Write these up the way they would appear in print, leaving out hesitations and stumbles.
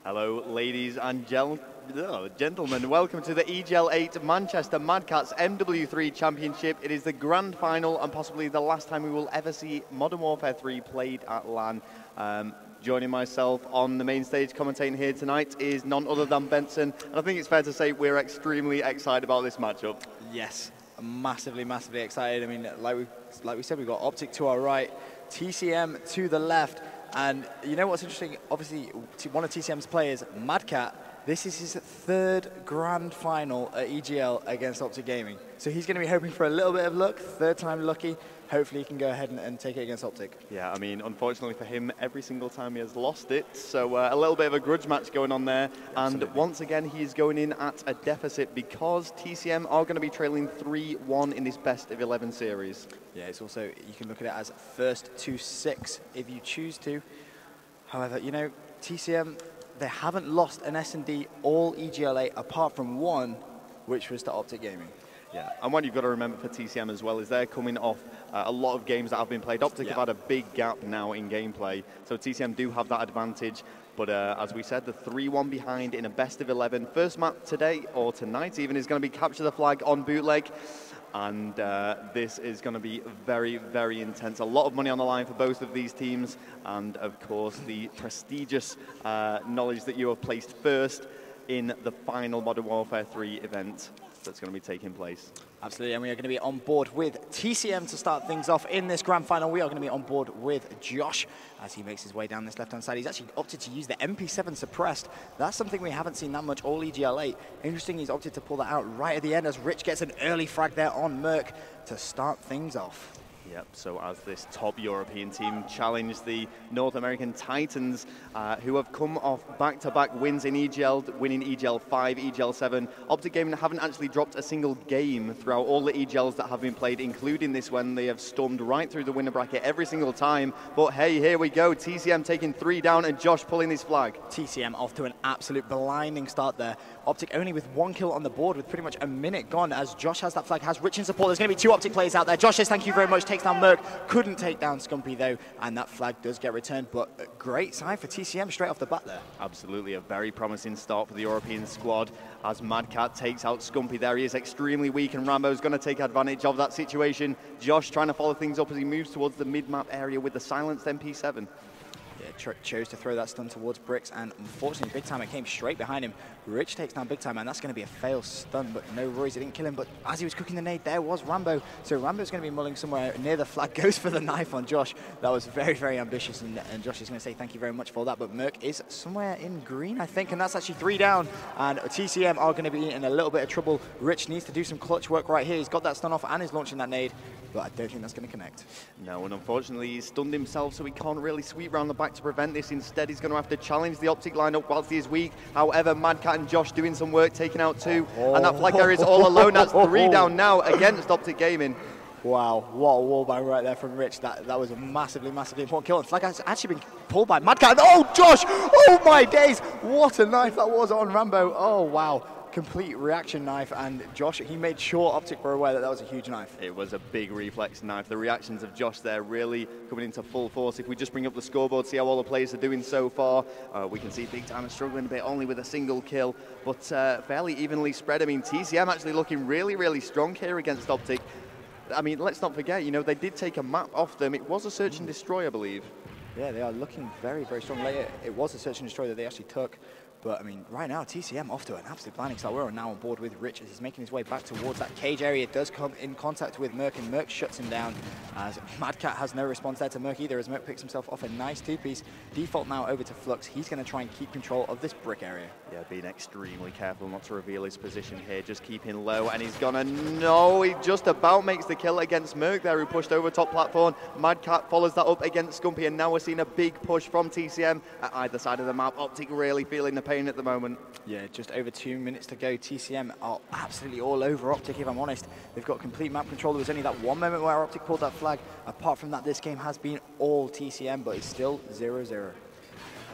Hello, ladies and gentlemen. Welcome to the EGL8 Manchester Mad Catz MW3 Championship. It is the grand final and possibly the last time we will ever see Modern Warfare 3 played at LAN. Joining myself on the main stage commentating here tonight is none other than Benson. And I think it's fair to say we're extremely excited about this matchup. Yes, massively excited. I mean, like we said, we've got Optic to our right, TCM to the left. And you know what's interesting? Obviously, one of TCM's players, Mad Catz, this is his third grand final at EGL against Optic Gaming. So he's going to be hoping for a little bit of luck, third time lucky. Hopefully he can go ahead and take it against Optic. Yeah, I mean, unfortunately for him, every single time he has lost it. So a little bit of a grudge match going on there. Absolutely. And once again, he's going in at a deficit because TCM are going to be trailing 3-1 in this best of 11 series. Yeah, it's also, you can look at it as first to 6 if you choose to. However, you know, TCM, they haven't lost an S&D all EGL8 apart from one, which was to Optic Gaming. Yeah, and what you've got to remember for TCM as well is they're coming off a lot of games that have been played. Optic have had a big gap now in gameplay, so TCM do have that advantage. But as we said, the 3-1 behind in a best of 11. First map today, or tonight even, is going to be Capture the Flag on Bootleg. And this is going to be very intense. A lot of money on the line for both of these teams. And of course, the prestigious knowledge that you have placed first in the final Modern Warfare 3 event that's going to be taking place. Absolutely, and we are going to be on board with TCM to start things off in this grand final. We are going to be on board with Josh as he makes his way down this left-hand side. He's actually opted to use the MP7 suppressed. That's something we haven't seen that much all EGL8. Interesting, he's opted to pull that out right at the end as Rich gets an early frag there on Merc to start things off. Yep, so as this top European team challenge the North American Titans, who have come off back-to-back wins in EGL, winning EGL 5, EGL 7. Optic Gaming haven't actually dropped a single game throughout all the EGLs that have been played, including this one. They have stormed right through the winner bracket every single time. But hey, here we go. TCM taking 3 down and Josh pulling his flag. TCM off to an absolute blinding start there. Optic only with 1 kill on the board with pretty much a minute gone as Josh has that flag, has Rich in support. There's going to be 2 Optic players out there. Josh says thank you very much, takes down Merc. Couldn't take down Scumpy though, and that flag does get returned, but a great sign for TCM straight off the bat there. Absolutely, a very promising start for the European squad as Mad Catz takes out Scumpy there. He is extremely weak and Rambo's going to take advantage of that situation. Josh trying to follow things up as he moves towards the mid-map area with the silenced MP7. Yeah, chose to throw that stun towards Bricks, and unfortunately Big Time came straight behind him. Rich takes down Big Time, and that's going to be a fail stun, but no worries, it didn't kill him. But as he was cooking the nade, there was Rambo. So Rambo's going to be mulling somewhere near the flag, goes for the knife on Josh. That was very ambitious, and Josh is going to say thank you very much for that. But Merc is somewhere in green, I think, and that's actually 3 down. And TCM are going to be in a little bit of trouble. Rich needs to do some clutch work right here. He's got that stun off and is launching that nade, but I don't think that's going to connect. No, and unfortunately he's stunned himself, so he can't really sweep around the back to prevent this. Instead, he's going to have to challenge the Optic lineup whilst he is weak. However, Mad Catz and Josh doing some work, taking out 2, and that flag carrier is all alone. That's 3 down now against Optic Gaming. Wow, what a wallbang right there from Rich. That was a massively important kill. And flag has actually been pulled by Mad Catz. Oh, Josh! Oh my days! What a knife that was on Rambo. Oh, wow. Complete reaction knife, and Josh, he made sure Optic were aware that that was a huge knife. It was a big reflex knife. The reactions of Josh there really coming into full force. If we just bring up the scoreboard, see how all the players are doing so far, we can see Big Time is struggling a bit, only with a single kill, but fairly evenly spread. I mean, TCM actually looking really strong here against Optic. I mean, let's not forget, you know, they did take a map off them. It was a search and destroy, I believe. Yeah, they are looking very strong. Later, it was a search and destroy that they actually took. But, I mean, right now, TCM off to an absolute blinding start. We're now on board with Rich as he's making his way back towards that cage area. It does come in contact with Merc, and Merc shuts him down as Mad Catz has no response there to Merc either, as Merc picks himself off a nice 2-piece. Default now over to Flux. He's going to try and keep control of this brick area. Yeah, being extremely careful not to reveal his position here, just keeping low, and he's gonna, no, he just about makes the kill against Merc there, who pushed over top platform. Mad Catz follows that up against Scumpy, and now we're seeing a big push from TCM at either side of the map. Optic really feeling the pain at the moment. Yeah, just over 2 minutes to go. TCM are absolutely all over Optic, if I'm honest. They've got complete map control. There was only that one moment where Optic pulled that flag. Apart from that, this game has been all TCM, but it's still 0-0.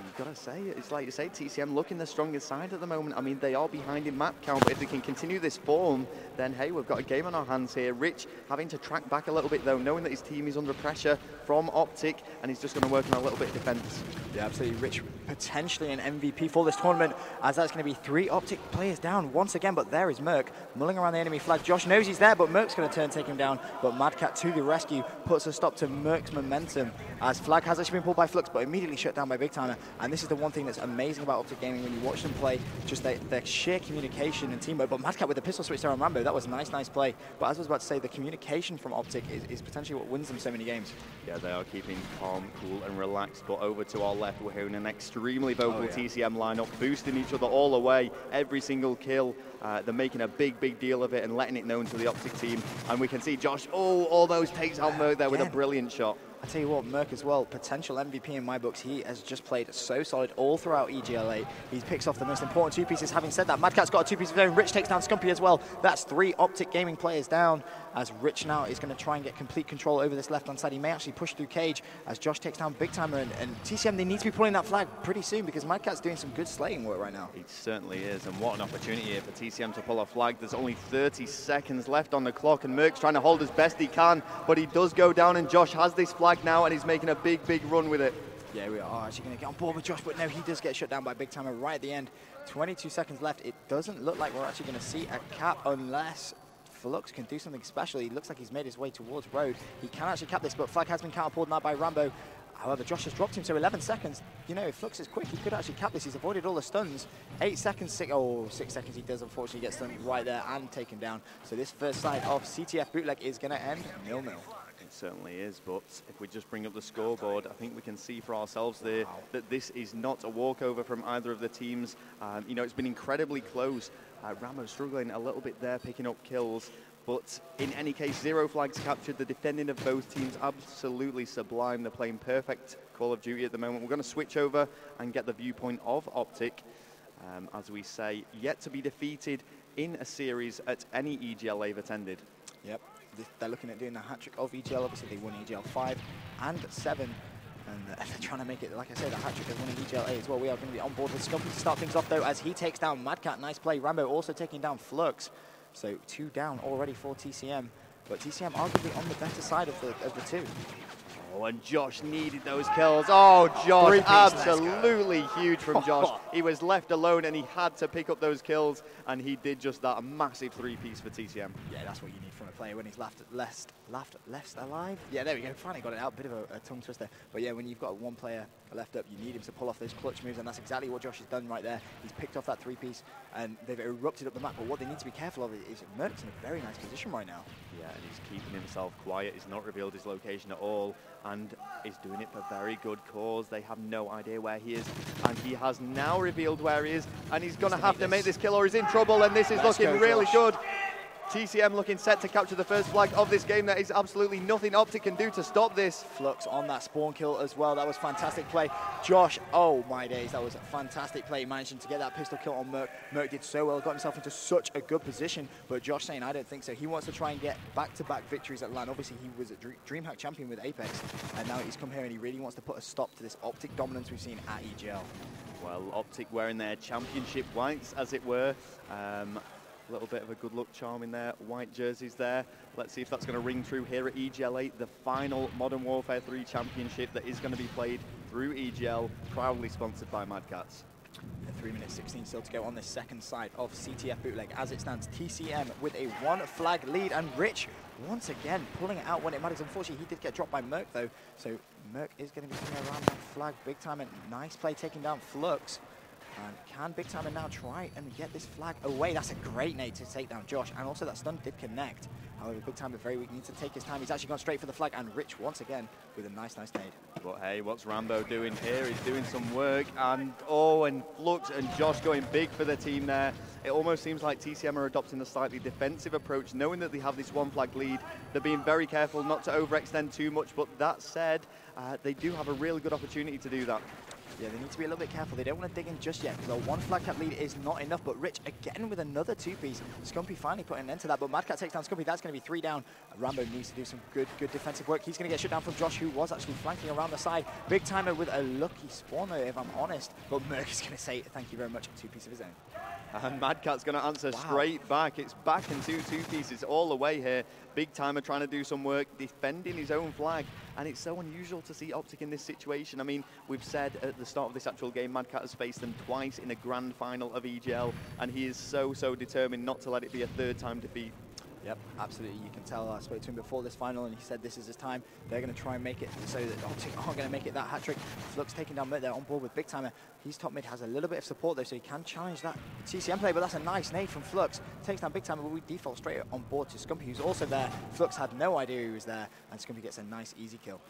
You've got to say, it's like you say, TCM looking the strongest side at the moment. I mean, they are behind in map count, but if they can continue this form, then hey, we've got a game on our hands here. Rich having to track back a little bit though, knowing that his team is under pressure from Optic, and he's just going to work on a little bit of defense. Yeah, absolutely. Rich potentially an MVP for this tournament, as that's going to be 3 Optic players down once again. But there is Merc mulling around the enemy flag. Josh knows he's there, but Merc's going to turn, take him down. But Mad Catz to the rescue, puts a stop to Merc's momentum, as flag has actually been pulled by Flux, but immediately shut down by Big Timer. And this is the one thing that's amazing about Optic Gaming when you watch them play, just their sheer communication and teamwork. But Mad Catz with the pistol switch there on Rambo, that was a nice play. But as I was about to say, the communication from Optic is potentially what wins them so many games. Yeah, they are keeping calm, cool, and relaxed. But over to our left, we're hearing an extremely vocal TCM lineup, boosting each other all the way, every single kill. They're making a big deal of it and letting it known to the Optic team. And we can see Josh, all those takes out Merc there with a brilliant shot. I tell you what, Merc as well, potential MVP in my books. He has just played so solid all throughout EGL8. He picks off the most important 2 pieces. Having said that, Mad Catz got a 2 piece of his own. Rich takes down Scumpy as well. That's 3 Optic Gaming players down, as Rich now is going to try and get complete control over this left-hand side. He may actually push through Cage, as Josh takes down Big Timer. And TCM, they need to be pulling that flag pretty soon, because Mad Catz doing some good slaying work right now. It certainly is, and what an opportunity here for TCM to pull a flag. There's only 30 seconds left on the clock, and Merc's trying to hold as best he can, but he does go down, and Josh has this flag now, and he's making a big run with it. Yeah, we are actually going to get on board with Josh, but no, he does get shut down by Big Timer right at the end. 22 seconds left. It doesn't look like we're actually going to see a cap unless Flux can do something special. He looks like he's made his way towards Road. He can actually cap this, but flag has been counterpulled now by Rambo. However, Josh has dropped him, so 11 seconds. You know, if Flux is quick, he could actually cap this. He's avoided all the stuns. 8 seconds, 6 seconds he does unfortunately get stunned right there and taken down. So this first side of CTF Bootleg is going to end 0-0. It certainly is, but if we just bring up the scoreboard, I think we can see for ourselves there that this is not a walkover from either of the teams. You know, it's been incredibly close. Rambo struggling a little bit there, picking up kills. But in any case, 0 flags captured. The defending of both teams absolutely sublime. They're playing perfect Call of Duty at the moment. We're going to switch over and get the viewpoint of Optic. As we say, yet to be defeated in a series at any EGL they've attended. Yep, they're looking at doing the hat-trick of EGL. Obviously, they won EGL 5 and 7. And they're trying to make it, like I said, a hat-trick of winning EGL8 as well. We are going to be on board with Scumpy to start things off, though, as he takes down Mad Catz. Nice play. Rambo also taking down Flux. So 2 down already for TCM. But TCM arguably on the better side of the 2. Oh, and Josh needed those kills. Oh, Josh, absolutely huge from Josh. He was left alone and he had to pick up those kills, and he did just that. A massive 3-piece for TCM. Yeah, that's what you need from a player when he's left alive. Yeah, there we go. Finally got it out. Bit of a tongue twister. But yeah, when you've got 1 player left up, you need him to pull off those clutch moves, and that's exactly what Josh has done right there. He's picked off that 3-piece, and they've erupted up the map. But what they need to be careful of is Merc's in a very nice position right now. Yeah, and he's keeping himself quiet. He's not revealed his location at all, and he's doing it for very good cause. They have no idea where he is, and he has now revealed where he is, and he's going to have to make this kill or he's in trouble, and this is looking really good. TCM looking set to capture the first flag of this game. There is absolutely nothing Optic can do to stop this. Flux on that spawn kill as well. That was fantastic play. Josh, oh my days, that was a fantastic play, managing to get that pistol kill on Merc. Merc did so well, got himself into such a good position, but Josh saying, I don't think so. He wants to try and get back-to-back victories at LAN. Obviously, he was a DreamHack champion with Apex, and now he's come here and he really wants to put a stop to this Optic dominance we've seen at EGL. Well, Optic wearing their championship whites, as it were. A little bit of a good luck charm in their white jerseys there. Let's see if that's going to ring true here at EGL8, the final Modern Warfare 3 Championship that is going to be played through EGL, proudly sponsored by Mad Catz. 3 minutes 16 still to go on this second side of CTF Bootleg. As it stands, TCM with a 1 flag lead, and Rich once again pulling it out when it matters. Unfortunately, he did get dropped by Merc though, so Merc is going to be coming around that flag big time, and nice play taking down Flux. And can Big Timer now try and get this flag away? That's a great nade to take down Josh, and also that stun did connect. However, Big Timer very weak, needs to take his time. He's actually gone straight for the flag, and Rich once again with a nice nade. But hey, what's Rambo doing here? He's doing some work, and oh, and Flux and Josh going big for the team there. It almost seems like TCM are adopting a slightly defensive approach, knowing that they have this 1 flag lead. They're being very careful not to overextend too much, but that said, they do have a really good opportunity to do that. Yeah, they need to be a little bit careful. They don't want to dig in just yet, because a 1 flag cap lead is not enough. But Rich again with another 2-piece. Scumpy finally putting an end to that, but Mad Catz takes down Scumpy. That's going to be 3 down. Rambo needs to do some good defensive work. He's going to get shut down from Josh, who was actually flanking around the side. Big Timer with a lucky spawner, if I'm honest. But Merc is going to say thank you very much. 2-piece of his own. And Mad Catz going to answer straight back. It's back into 2 pieces all the way here. Big Timer trying to do some work, defending his own flag. and it's so unusual to see Optic in this situation. I mean, we've said at the start of this actual game, Mad Catz has faced them twice in a grand final of EGL, and he is so determined not to let it be a third time defeat. Yep, absolutely. You can tell. I spoke to him before this final, and he said this is his time. They're going to try and make it so that Optic aren't going to make it that hat-trick. Flux taking down mid. They're on board with Big Timer. He's top mid, has a little bit of support, though, so he can challenge that TCM play, but that's a nice nade from Flux. Takes down Big Timer, but we default straight on board to Scumpy, who's also there. Flux had no idea he was there, and Scumpy gets a nice, easy kill.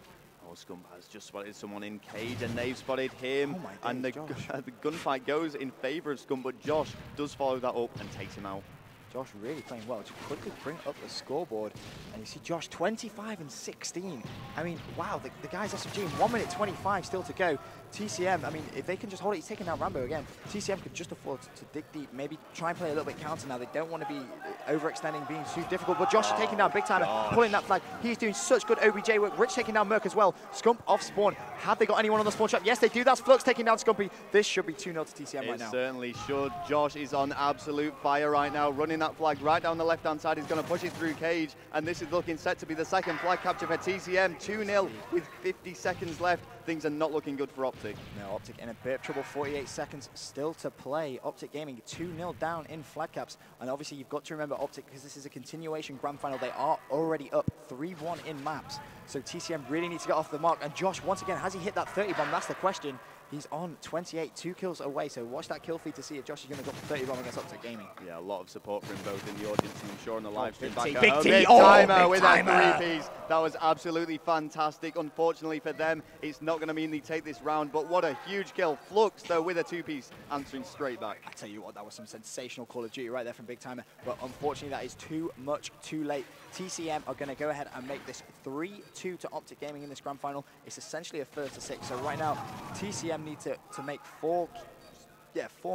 Oh, Scump has just spotted someone in cage, and they've spotted him. Oh my God, and the gunfight goes in favor of Scump, but Josh does follow that up and takes him out. Josh really playing well to quickly bring up the scoreboard. And you see Josh 25 and 16. I mean, wow, the guys SFG in 1 minute 25 still to go. TCM, I mean, if they can just hold it, he's taking out Rambo again. TCM could just afford to dig deep, maybe try and play a little bit counter now. They don't want to be overextending, being too difficult. But Josh taking down Big Timer, pulling that flag. He's doing such good OBJ work. Rich taking down Merc as well. Scump off spawn. Have they got anyone on the spawn trap? Yes, they do. That's Flux taking down Scumpy. This should be 2-0 to TCM right now. It certainly should. Josh is on absolute fire right now, running that flag right down the left-hand side. He's going to push it through cage, and this is looking set to be the second flag capture for TCM. 2-0 with 50 seconds left. Things are not looking good for Optic. No, Optic in a bit of trouble. 48 seconds still to play. Optic Gaming 2-0 down in flag caps. And obviously you've got to remember Optic, because this is a continuation grand final. They are already up 3-1 in maps. So TCM really needs to get off the mark. And Josh, once again, has he hit that 30 bomb? That's the question. He's on 28, 2 kills away. So watch that kill feed to see if Josh is going to drop the 30 bomb against Optic Gaming. Yeah, a lot of support from both in the audience and I'm sure on the live stream. Big Big T. Timer with that 3-piece. That was absolutely fantastic. Unfortunately for them, it's not going to mean they take this round, but what a huge kill. Flux, though, with a 2-piece, answering straight back. I tell you what, that was some sensational Call of Duty right there from Big Timer, but unfortunately that is too much too late. TCM are going to go ahead and make this 3-2 to Optic Gaming in this grand final. It's essentially a first to 6, so right now TCM need to make 4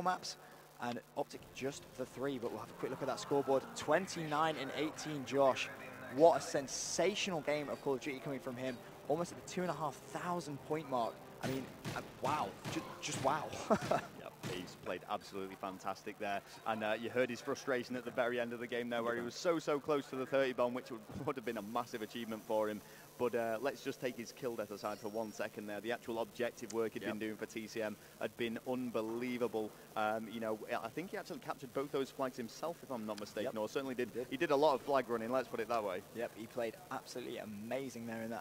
maps, and Optic just the 3, but we'll have a quick look at that scoreboard. 29 and 18, Josh. What a sensational game of Call of Duty coming from him, almost at the 2,500 point mark. I mean, wow, just wow. He's played absolutely fantastic there, and you heard his frustration at the very end of the game there, where he was so close to the 30 bomb, which would have been a massive achievement for him. But let's just take his kill death aside for 1 second there. The actual objective work he'd been doing for TCM had been unbelievable. You know, I think he actually captured both those flags himself, if I'm not mistaken, or certainly did. He did a lot of flag running, let's put it that way. Yep, he played absolutely amazing there in that